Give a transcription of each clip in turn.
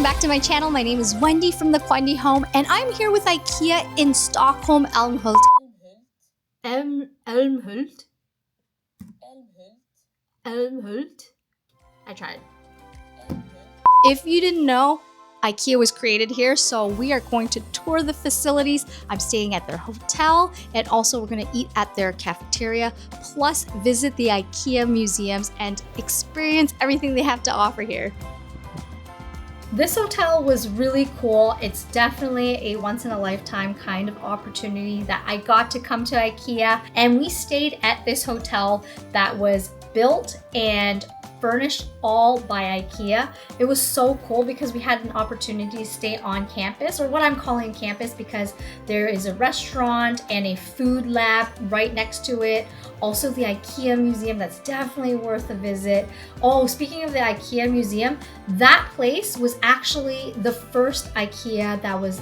back to my channel. My name is Wendy from the Wendy Home, and I'm here with IKEA in Stockholm, Elmhult. Elmhult. I tried. If you didn't know, IKEA was created here, so we are going to tour the facilities. I'm staying at their hotel, and also we're going to eat at their cafeteria, plus visit the IKEA museums and experience everything they have to offer here. This hotel was really cool. It's definitely a once-in-a-lifetime kind of opportunity that I got to come to IKEA, and we stayed at this hotel that was built and furnished all by IKEA. It was so cool because we had an opportunity to stay on campus, or what I'm calling campus, because there is a restaurant and a food lab right next to it. Also the IKEA Museum, that's definitely worth a visit. Oh, speaking of the IKEA Museum, that place was actually the first IKEA that was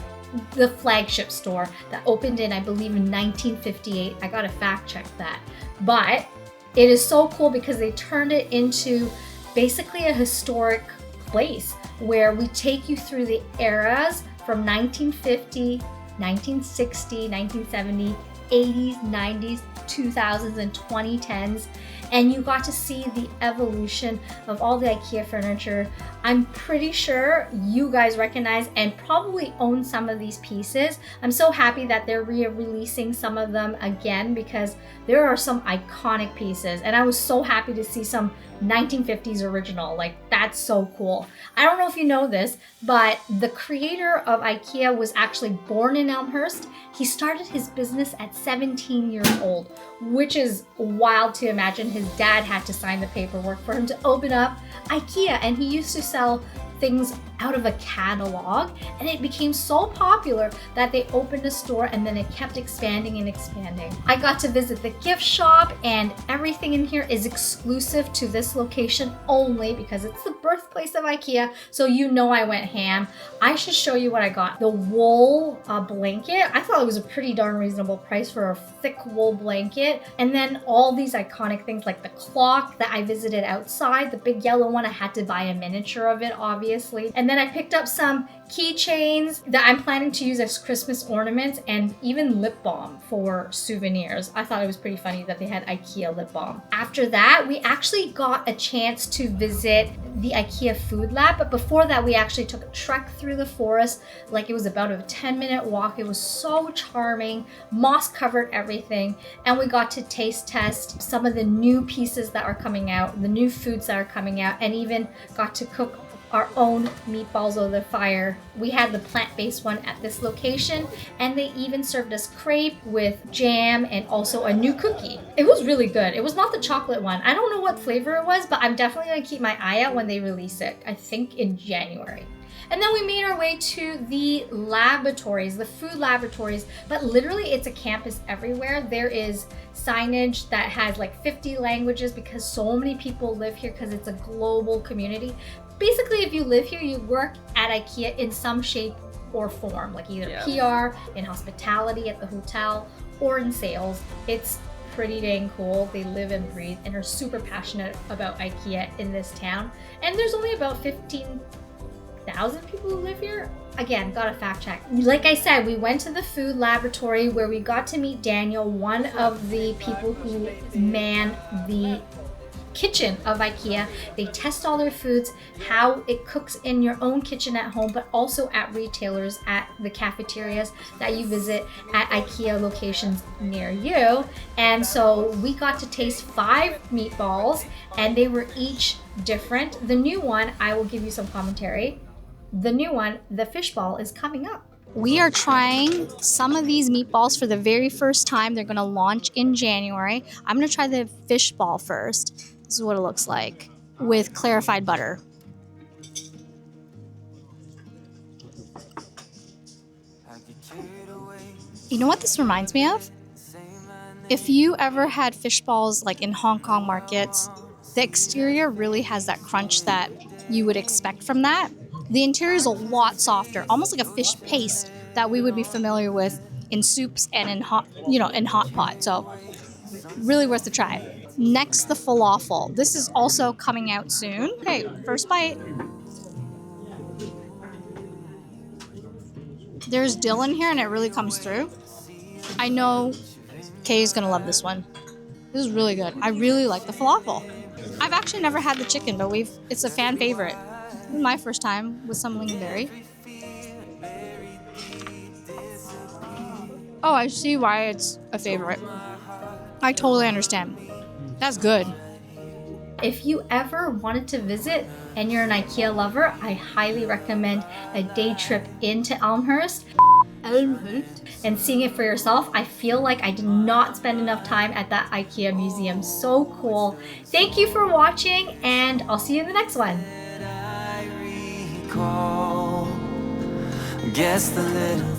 the flagship store that opened in, I believe, in 1958. I gotta fact check that. But it is so cool because they turned it into basically a historic place where we take you through the eras from 1950, 1960, 1970, 80s, 90s, 2000s, and 2010s. And you got to see the evolution of all the IKEA furniture. I'm pretty sure you guys recognize and probably own some of these pieces. I'm so happy that they're re-releasing some of them again because there are some iconic pieces, and I was so happy to see some 1950s original. Like, that's so cool. I don't know if you know this, but the creator of IKEA was actually born in Elmhurst. He started his business at 17 years old, which is wild to imagine. His dad had to sign the paperwork for him to open up IKEA, and he used to sell things out of a catalog, and it became so popular that they opened a store, and then it kept expanding and expanding. I got to visit the gift shop, and everything in here is exclusive to this location only because it's the birthplace of IKEA, so you know I went ham. I should show you what I got. The wool blanket, I thought it was a pretty darn reasonable price for a thick wool blanket, and then all these iconic things like the clock that I visited outside, the big yellow one. I had to buy a miniature of it, obviously. And then I picked up some keychains that I'm planning to use as Christmas ornaments, and even lip balm for souvenirs. I thought it was pretty funny that they had IKEA lip balm. After that, we actually got a chance to visit the IKEA Food Lab, but before that, we actually took a trek through the forest. Like, it was about a 10-minute walk. It was so charming. Moss covered everything, and we got to taste test some of the new pieces that are coming out, the new foods that are coming out, and even got to cook our own meatballs over the fire. We had the plant-based one at this location, and they even served us crepe with jam and also a new cookie. It was really good. It was not the chocolate one. I don't know what flavor it was, but I'm definitely gonna keep my eye out when they release it. I think in January. And then we made our way to the laboratories, the food laboratories, but literally it's a campus everywhere. There is signage that has like 50 languages because so many people live here because it's a global community. Basically, if you live here, you work at IKEA in some shape or form, like either PR, in hospitality at the hotel, or in sales. It's pretty dang cool. They live and breathe and are super passionate about IKEA in this town. And there's only about 15,000 people who live here. Again, gotta fact check. Like I said, we went to the food laboratory where we got to meet Daniel, one of the people who man the kitchen of IKEA. They test all their foods, how it cooks in your own kitchen at home, but also at retailers, at the cafeterias that you visit at IKEA locations near you. And so we got to taste 5 meatballs, and they were each different. The new one, I will give you some commentary. The new one, the fish ball, is coming up. We are trying some of these meatballs for the very first time. They're gonna launch in January. I'm gonna try the fish ball first. This is what it looks like with clarified butter. You know what this reminds me of? If you ever had fish balls like in Hong Kong markets, the exterior really has that crunch that you would expect from that. The interior is a lot softer, almost like a fish paste that we would be familiar with in soups and in hot, in hot pot. So really worth a try. Next, the falafel. This is also coming out soon. Okay, first bite. There's dill in here and it really comes through. I know Kay is gonna love this one. This is really good. I really like the falafel. I've actually never had the chicken, but it's a fan favorite. This is my first time with some lingonberry. Oh, I see why it's a favorite. I totally understand. That's good. If you ever wanted to visit and you're an IKEA lover, I highly recommend a day trip into Elmhurst and seeing it for yourself. I feel like I did not spend enough time at that IKEA museum. So cool. Thank you for watching, and I'll see you in the next one. Guess the little